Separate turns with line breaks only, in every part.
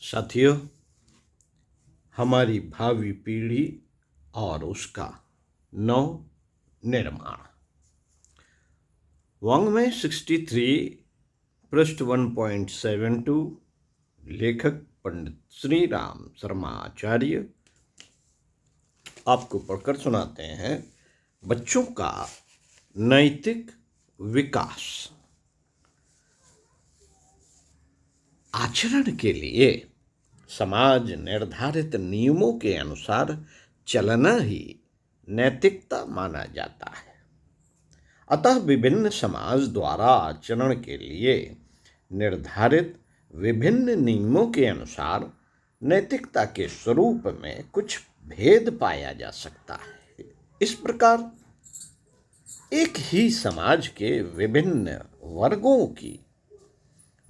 साथियों, हमारी भावी पीढ़ी और उसका नव निर्माण। वाङ्मय 63 पृष्ठ 1.72। लेखक पंडित श्री राम शर्मा आचार्य आपको पढ़कर सुनाते हैं। बच्चों का नैतिक विकास। आचरण के लिए समाज निर्धारित नियमों के अनुसार चलना ही नैतिकता माना जाता है। अतः विभिन्न समाज द्वारा आचरण के लिए निर्धारित विभिन्न नियमों के अनुसार नैतिकता के स्वरूप में कुछ भेद पाया जा सकता है। इस प्रकार एक ही समाज के विभिन्न वर्गों की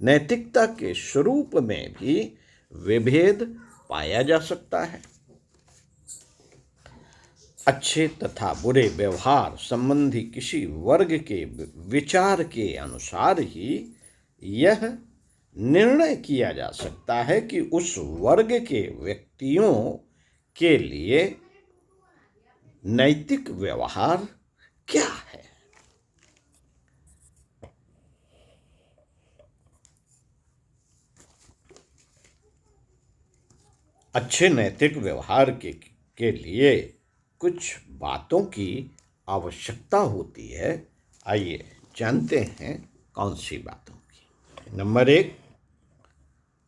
नैतिकता के स्वरूप में भी विभेद पाया जा सकता है। अच्छे तथा बुरे व्यवहार संबंधी किसी वर्ग के विचार के अनुसार ही यह निर्णय किया जा सकता है कि उस वर्ग के व्यक्तियों के लिए नैतिक व्यवहार क्या है। अच्छे नैतिक व्यवहार के लिए कुछ बातों की आवश्यकता होती है। आइए जानते हैं कौन सी बातों की। नंबर 1,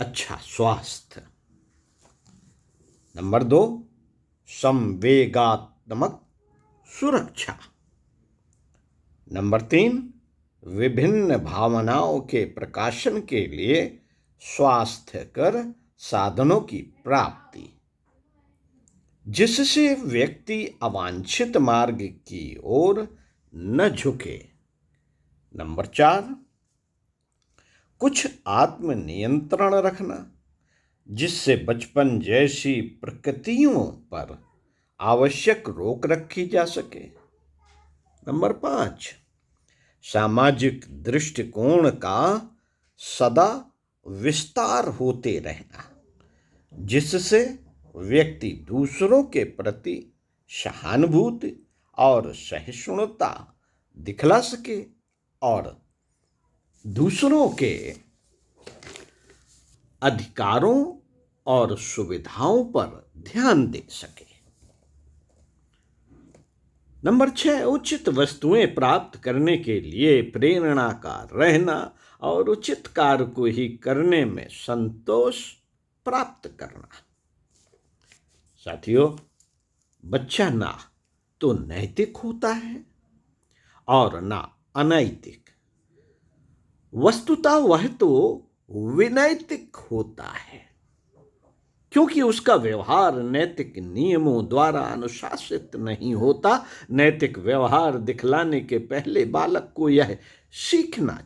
अच्छा स्वास्थ्य। नंबर 2, संवेगात्मक सुरक्षा। नंबर 3, विभिन्न भावनाओं के प्रकाशन के लिए स्वास्थ्यकर साधनों की प्राप्ति, जिससे व्यक्ति अवांछित मार्ग की ओर न झुके। नंबर 4, कुछ आत्मनियंत्रण रखना, जिससे बचपन जैसी प्रकृतियों पर आवश्यक रोक रखी जा सके। नंबर 5, सामाजिक दृष्टिकोण का सदा विस्तार होते रहना, जिससे व्यक्ति दूसरों के प्रति सहानुभूति और सहिष्णुता दिखला सके और दूसरों के अधिकारों और सुविधाओं पर ध्यान दे सके। नंबर 6, उचित वस्तुएं प्राप्त करने के लिए प्रेरणा का रहना और उचित कार्य को ही करने में संतोष प्राप्त करना। साथियों, बच्चा ना तो नैतिक होता है और ना अनैतिक। वस्तुतः वह तो विनैतिक होता है, क्योंकि उसका व्यवहार नैतिक नियमों द्वारा अनुशासित नहीं होता। नैतिक व्यवहार दिखलाने के पहले बालक को यह सीखना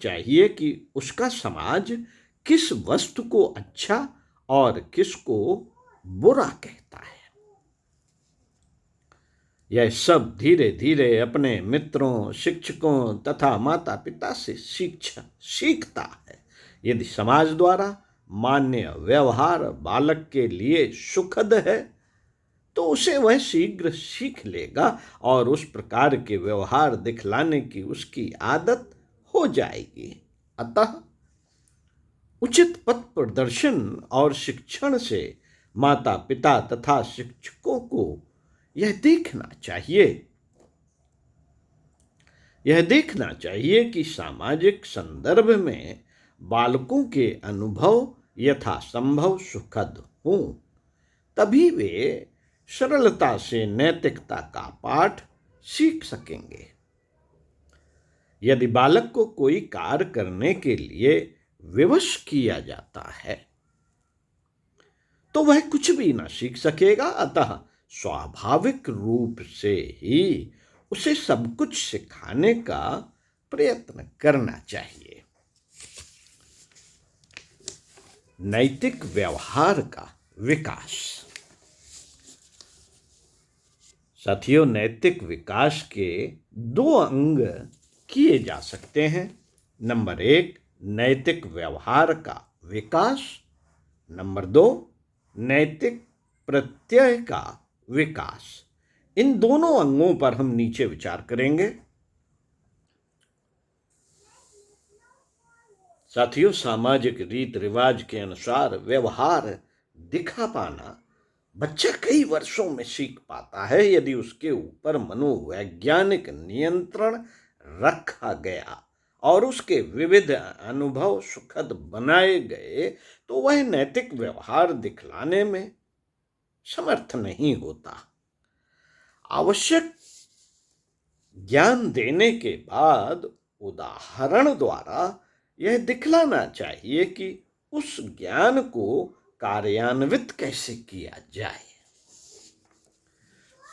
चाहिए कि उसका समाज किस वस्तु को अच्छा और किसको बुरा कहता है। यह सब धीरे धीरे अपने मित्रों, शिक्षकों तथा माता पिता से सीखता है। यदि समाज द्वारा मान्य व्यवहार बालक के लिए सुखद है तो उसे वह शीघ्र सीख लेगा और उस प्रकार के व्यवहार दिखलाने की उसकी आदत हो जाएगी। अतः उचित पथ प्रदर्शन और शिक्षण से माता पिता तथा शिक्षकों को यह देखना चाहिए कि सामाजिक संदर्भ में बालकों के अनुभव यथासंभव सुखद हों, तभी वे सरलता से नैतिकता का पाठ सीख सकेंगे। यदि बालक को कोई कार्य करने के लिए विवश किया जाता है तो वह कुछ भी न सीख सकेगा। अतः स्वाभाविक रूप से ही उसे सब कुछ सिखाने का प्रयत्न करना चाहिए। नैतिक व्यवहार का विकास। साथियों, नैतिक विकास के 2 अंग किए जा सकते हैं। नंबर 1, नैतिक व्यवहार का विकास। नंबर 2, नैतिक प्रत्यय का विकास। इन दोनों अंगों पर हम नीचे विचार करेंगे। साथियों, सामाजिक रीत रिवाज के अनुसार व्यवहार दिखा पाना बच्चा कई वर्षों में सीख पाता है यदि उसके ऊपर मनोवैज्ञानिक नियंत्रण रखा गया और उसके विविध अनुभव सुखद बनाए गए तो वह नैतिक व्यवहार दिखलाने में समर्थ नहीं होता। आवश्यक ज्ञान देने के बाद उदाहरण द्वारा यह दिखलाना चाहिए कि उस ज्ञान को कार्यान्वित कैसे किया जाए।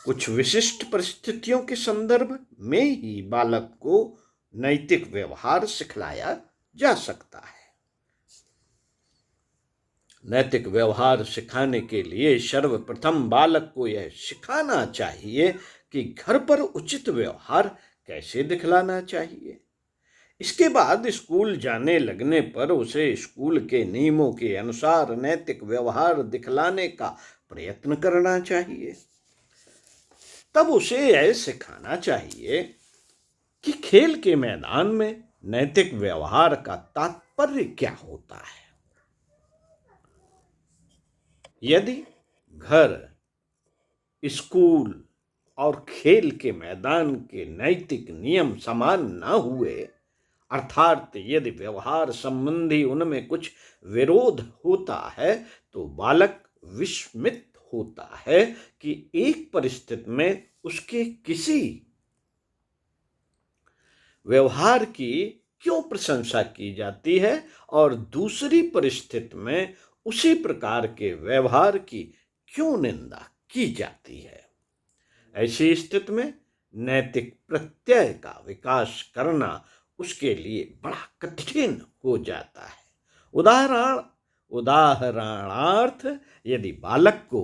कुछ विशिष्ट परिस्थितियों के संदर्भ में ही बालक को नैतिक व्यवहार सिखलाया जा सकता है। नैतिक व्यवहार सिखाने के लिए सर्वप्रथम बालक को यह सिखाना चाहिए कि घर पर उचित व्यवहार कैसे दिखलाना चाहिए। इसके बाद स्कूल जाने लगने पर उसे स्कूल के नियमों के अनुसार नैतिक व्यवहार दिखलाने का प्रयत्न करना चाहिए। तब उसे यह सिखाना चाहिए कि खेल के मैदान में नैतिक व्यवहार का तात्पर्य क्या होता है। यदि घर, स्कूल और खेल के मैदान के नैतिक नियम समान न हुए, अर्थात यदि व्यवहार संबंधी उनमें कुछ विरोध होता है तो बालक विस्मित होता है कि एक परिस्थिति में उसके किसी व्यवहार की क्यों प्रशंसा की जाती है और दूसरी परिस्थिति में उसी प्रकार के व्यवहार की क्यों निंदा की जाती है। ऐसी स्थिति में नैतिक प्रत्यय का विकास करना उसके लिए बड़ा कठिन हो जाता है। उदाहरणार्थ यदि बालक को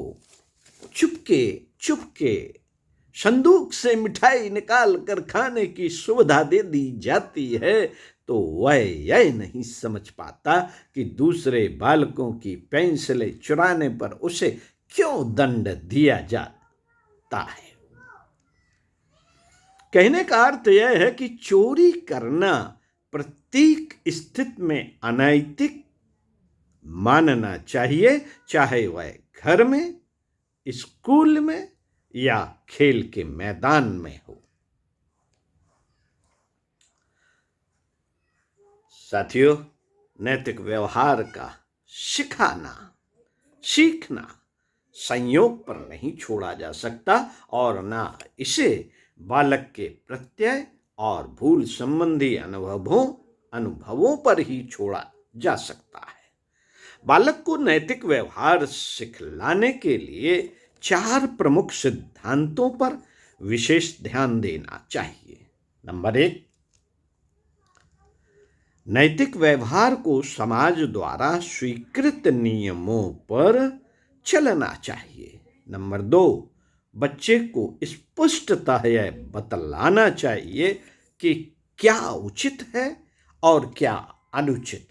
चुपके संदूक से मिठाई निकाल कर खाने की सुविधा दे दी जाती है तो वह यह नहीं समझ पाता कि दूसरे बालकों की पेंसिलें चुराने पर उसे क्यों दंड दिया जाता है। कहने का अर्थ यह है कि चोरी करना प्रत्येक स्थिति में अनैतिक मानना चाहिए, चाहे वह घर में, स्कूल में या खेल के मैदान में हो। साथियों, नैतिक व्यवहार का सीखना संयोग पर नहीं छोड़ा जा सकता और ना इसे बालक के प्रत्यय और भूल संबंधी अनुभवों पर ही छोड़ा जा सकता है। बालक को नैतिक व्यवहार सिखलाने के लिए 4 प्रमुख सिद्धांतों पर विशेष ध्यान देना चाहिए। नंबर 1, नैतिक व्यवहार को समाज द्वारा स्वीकृत नियमों पर चलना चाहिए। नंबर 2, बच्चे को स्पष्टतः यह बतलाना चाहिए कि क्या उचित है और क्या अनुचित।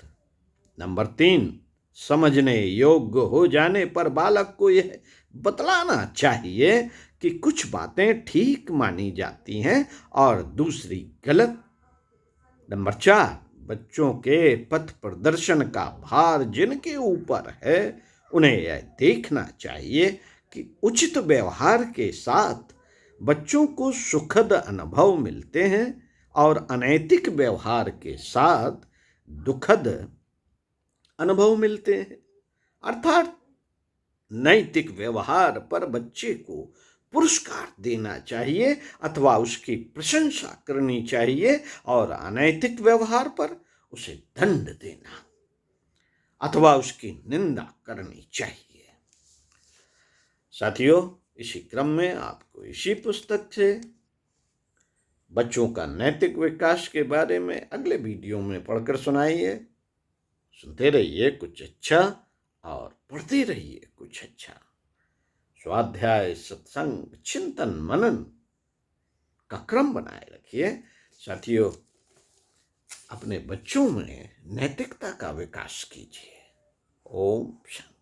नंबर 3, समझने योग्य हो जाने पर बालक को यह बतलाना चाहिए कि कुछ बातें ठीक मानी जाती हैं और दूसरी गलत। नंबर 4, बच्चों के पथ प्रदर्शन का भार जिनके ऊपर है उन्हें यह देखना चाहिए कि उचित व्यवहार के साथ बच्चों को सुखद अनुभव मिलते हैं और अनैतिक व्यवहार के साथ दुखद अनुभव मिलते हैं। अर्थात नैतिक व्यवहार पर बच्चे को पुरस्कार देना चाहिए अथवा उसकी प्रशंसा करनी चाहिए और अनैतिक व्यवहार पर उसे दंड देना अथवा उसकी निंदा करनी चाहिए। साथियों, इसी क्रम में आपको इसी पुस्तक से बच्चों का नैतिक विकास के बारे में अगले वीडियो में पढ़कर सुनाइए। सुनते रहिए कुछ अच्छा और पढ़ते रहिए कुछ अच्छा। स्वाध्याय, सत्संग, चिंतन, मनन का क्रम बनाए रखिए। साथियों, अपने बच्चों में नैतिकता का विकास कीजिए। ओम शांति।